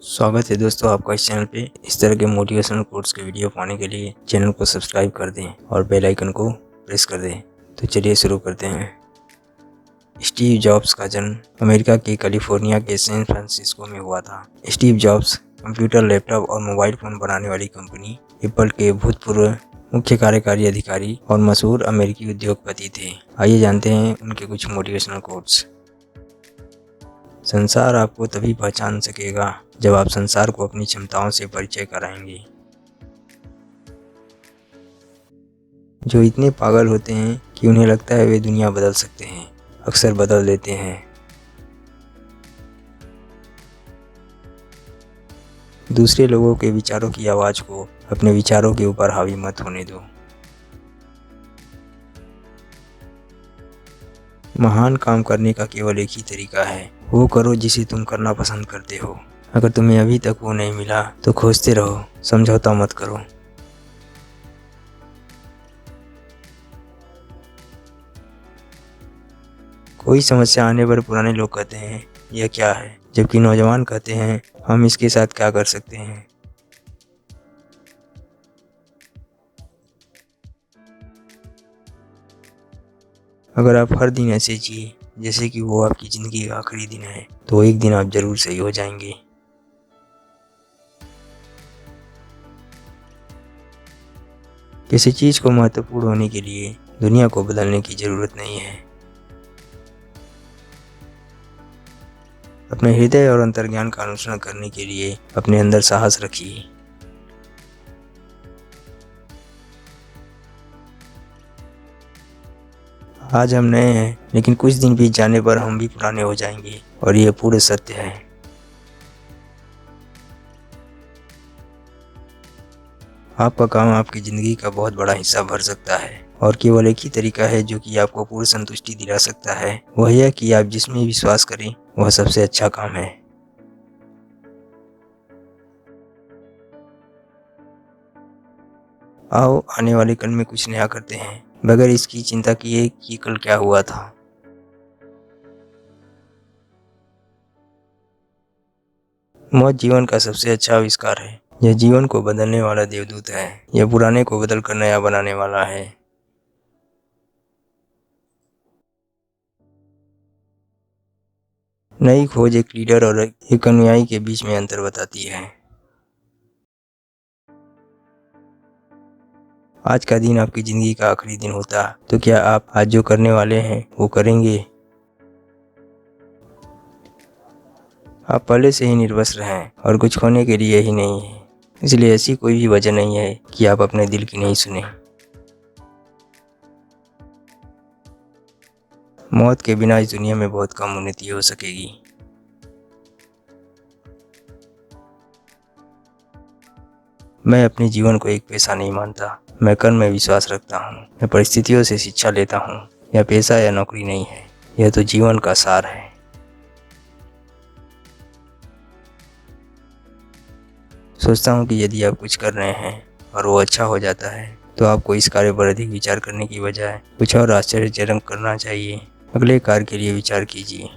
स्वागत है दोस्तों आपका इस चैनल पे। इस तरह के मोटिवेशनल कोट्स के वीडियो पाने के लिए चैनल को सब्सक्राइब कर दें और बेल आइकन को प्रेस कर दें। तो चलिए शुरू करते हैं। स्टीव जॉब्स का जन्म अमेरिका के कैलिफोर्निया के सैन फ्रांसिस्को में हुआ था। स्टीव जॉब्स कंप्यूटर, लैपटॉप और मोबाइल फ़ोन बनाने वाली कंपनी एप्पल के भूतपूर्व मुख्य कार्यकारी अधिकारी और मशहूर अमेरिकी उद्योगपति थे। आइए जानते हैं उनके कुछ मोटिवेशनल कोट्स। संसार आपको तभी पहचान सकेगा जब आप संसार को अपनी क्षमताओं से परिचय कराएंगे। जो इतने पागल होते हैं कि उन्हें लगता है वे दुनिया बदल सकते हैं, अक्सर बदल देते हैं। दूसरे लोगों के विचारों की आवाज़ को अपने विचारों के ऊपर हावी मत होने दो। महान काम करने का केवल एक ही तरीका है, वो करो जिसे तुम करना पसंद करते हो। अगर तुम्हें अभी तक वो नहीं मिला तो खोजते रहो, समझौता मत करो। कोई समस्या आने पर पुराने लोग कहते हैं यह क्या है, जबकि नौजवान कहते हैं हम इसके साथ क्या कर सकते हैं। अगर आप हर दिन ऐसे जिए जैसे कि वो आपकी ज़िंदगी का आखिरी दिन है, तो एक दिन आप जरूर सही हो जाएंगे। किसी चीज़ को महत्वपूर्ण होने के लिए दुनिया को बदलने की ज़रूरत नहीं है। अपने हृदय और अंतर्ज्ञान का अनुसरण करने के लिए अपने अंदर साहस रखिए। आज हम नए हैं, लेकिन कुछ दिन बीत जाने पर हम भी पुराने हो जाएंगे, और यह पूर्ण सत्य है। आपका काम आपकी ज़िंदगी का बहुत बड़ा हिस्सा भर सकता है, और केवल एक ही तरीका है जो कि आपको पूर्ण संतुष्टि दिला सकता है। वह यह कि आप जिसमें विश्वास करें वह सबसे अच्छा काम है। आओ आने वाले कल में कुछ नया करते हैं, बगैर इसकी चिंता किए कि कल क्या हुआ था। मौत जीवन का सबसे अच्छा आविष्कार है। यह जीवन को बदलने वाला देवदूत है। यह पुराने को बदलकर नया बनाने वाला है। नई खोज एक लीडर और एक अनुयायी के बीच में अंतर बताती है। आज का दिन आपकी ज़िंदगी का आखिरी दिन होता तो क्या आप आज जो करने वाले हैं वो करेंगे? आप पहले से ही निर्वस्त्र रहें और कुछ खोने के लिए ही नहीं है, इसलिए ऐसी कोई भी वजह नहीं है कि आप अपने दिल की नहीं सुने। मौत के बिना इस दुनिया में बहुत कम उन्नति हो सकेगी। मैं अपने जीवन को एक पेशा नहीं मानता, मैं कर्म में विश्वास रखता हूँ। मैं परिस्थितियों से शिक्षा लेता हूँ। यह पेशा या नौकरी नहीं है, यह तो जीवन का सार है। सोचता हूँ कि यदि आप कुछ कर रहे हैं और वो अच्छा हो जाता है तो आपको इस कार्य पर अधिक विचार करने की बजाय कुछ और आश्चर्यजनक करना चाहिए। अगले कार्य के लिए विचार कीजिए।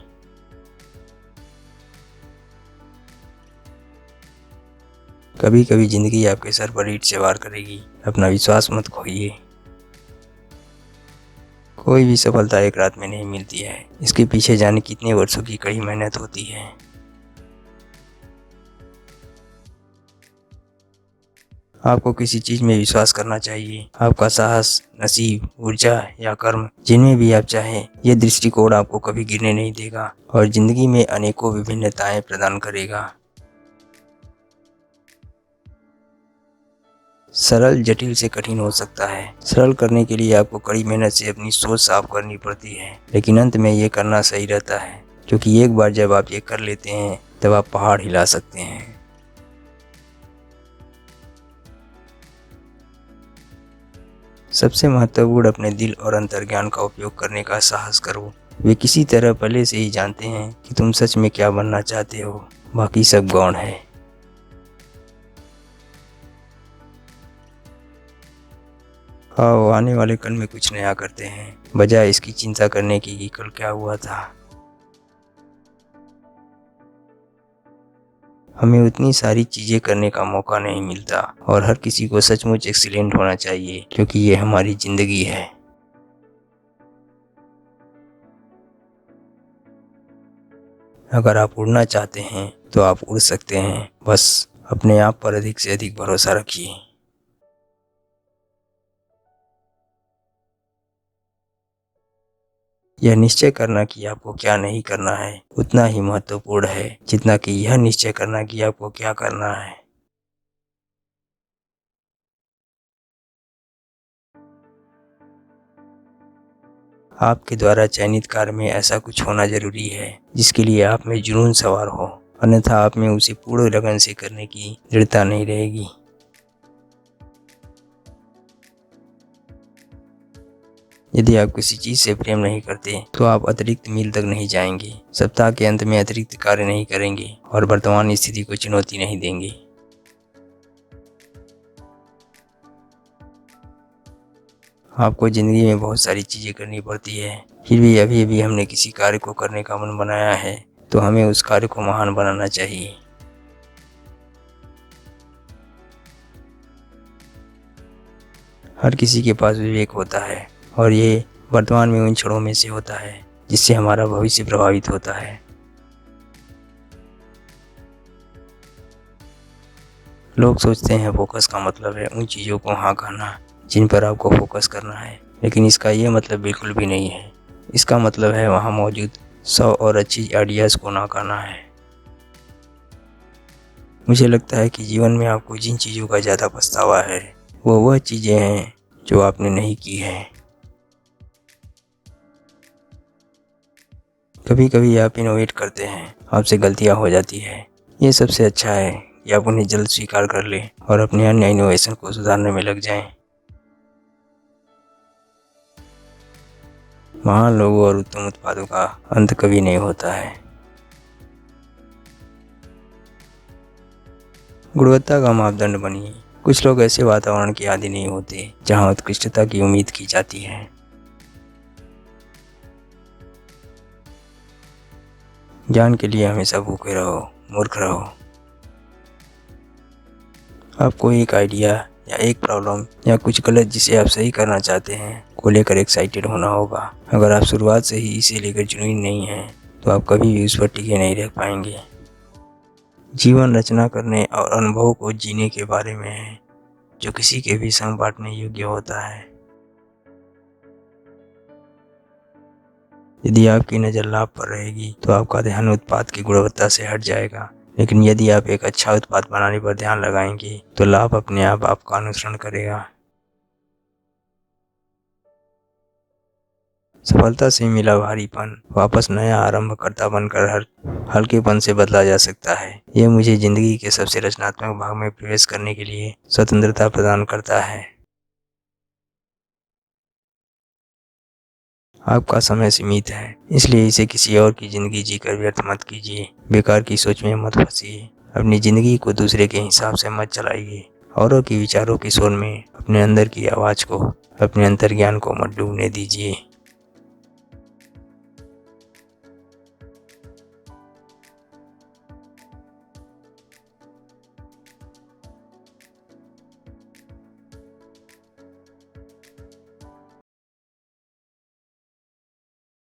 कभी कभी जिंदगी आपके सर पर ईंट से वार करेगी, अपना विश्वास मत खोइए। कोई भी सफलता एक रात में नहीं मिलती है, इसके पीछे जाने कितने वर्षों की कड़ी मेहनत होती है। आपको किसी चीज़ में विश्वास करना चाहिए। आपका साहस, नसीब, ऊर्जा या कर्म, जिनमें भी आप चाहें, यह दृष्टिकोण आपको कभी गिरने नहीं देगा और जिंदगी में अनेकों विभिन्नताएं प्रदान करेगा। सरल जटिल से कठिन हो सकता है। सरल करने के लिए आपको कड़ी मेहनत से अपनी सोच साफ करनी पड़ती है, लेकिन अंत में ये करना सही रहता है, क्योंकि एक बार जब आप ये कर लेते हैं तब आप पहाड़ हिला सकते हैं। सबसे महत्वपूर्ण अपने दिल और अंतर्ज्ञान का उपयोग करने का साहस करो। वे किसी तरह पहले से ही जानते हैं कि तुम सच में क्या बनना चाहते हो, बाकी सब गौण है। आओ आने वाले कल में कुछ नया करते हैं, बजाय इसकी चिंता करने की कि कल क्या हुआ था। हमें उतनी सारी चीज़ें करने का मौका नहीं मिलता और हर किसी को सचमुच एक्सीलेंट होना चाहिए, क्योंकि ये हमारी ज़िंदगी है। अगर आप उड़ना चाहते हैं तो आप उड़ सकते हैं, बस अपने आप पर अधिक से अधिक भरोसा रखिए। यह निश्चय करना कि आपको क्या नहीं करना है उतना ही महत्वपूर्ण है जितना कि यह निश्चय करना कि आपको क्या करना है। आपके द्वारा चयनित कार्य में ऐसा कुछ होना जरूरी है जिसके लिए आप में जुनून सवार हो, अन्यथा आप में उसे पूर्ण लगन से करने की दृढ़ता नहीं रहेगी। यदि आप किसी चीज़ से प्रेम नहीं करते तो आप अतिरिक्त मील तक नहीं जाएंगे, सप्ताह के अंत में अतिरिक्त कार्य नहीं करेंगे और वर्तमान स्थिति को चुनौती नहीं देंगे। आपको ज़िंदगी में बहुत सारी चीज़ें करनी पड़ती है, फिर भी अभी अभी हमने किसी कार्य को करने का मन बनाया है तो हमें उस कार्य को महान बनाना चाहिए। हर किसी के पास विवेक होता है और ये वर्तमान में उन क्षणों में से होता है जिससे हमारा भविष्य प्रभावित होता है। लोग सोचते हैं फोकस का मतलब है उन चीज़ों को हाँ कहना जिन पर आपको फोकस करना है, लेकिन इसका ये मतलब बिल्कुल भी नहीं है। इसका मतलब है वहाँ मौजूद 100 और अच्छी आइडियाज़ को ना कहना है। मुझे लगता है कि जीवन में आपको जिन चीज़ों का ज़्यादा पछतावा है वो वह चीज़ें हैं जो आपने नहीं की हैं। कभी कभी आप इनोवेट करते हैं, आपसे गलतियां हो जाती है। ये सबसे अच्छा है कि आप उन्हें जल्द स्वीकार कर लें और अपने अन्य इनोवेशन को सुधारने में लग जाएं। महान लोगों और उत्तम उत्पादों का अंत कभी नहीं होता है। गुणवत्ता का मापदंड बनिए। कुछ लोग ऐसे वातावरण के आदी नहीं होते जहां उत्कृष्टता की उम्मीद की जाती है। ज्ञान के लिए हमेशा भूखे रहो, मूर्ख रहो। आपको एक आइडिया या एक प्रॉब्लम या कुछ गलत जिसे आप सही करना चाहते हैं को लेकर एक्साइटेड होना होगा। अगर आप शुरुआत से ही इसे लेकर जुनूनी नहीं हैं तो आप कभी भी उस पर टिके नहीं रह पाएंगे। जीवन रचना करने और अनुभव को जीने के बारे में है जो किसी के भी संग बांटने योग्य होता है। यदि आपकी नज़र लाभ पर रहेगी तो आपका ध्यान उत्पाद की गुणवत्ता से हट जाएगा, लेकिन यदि आप एक अच्छा उत्पाद बनाने पर ध्यान लगाएंगे तो लाभ अपने आप आपका अनुसरण करेगा। सफलता से मिला भारीपन वापस नया आरंभकर्ता बनकर हर हल्केपन से बदला जा सकता है। यह मुझे जिंदगी के सबसे रचनात्मक भाग में प्रवेश करने के लिए स्वतंत्रता प्रदान करता है। आपका समय सीमित है, इसलिए इसे किसी और की जिंदगी जीकर व्यर्थ मत कीजिए। बेकार की सोच में मत फंसिए। अपनी जिंदगी को दूसरे के हिसाब से मत चलाइए। औरों के विचारों की शोर में अपने अंदर की आवाज़ को, अपने अंतर्ज्ञान को मत डूबने दीजिए।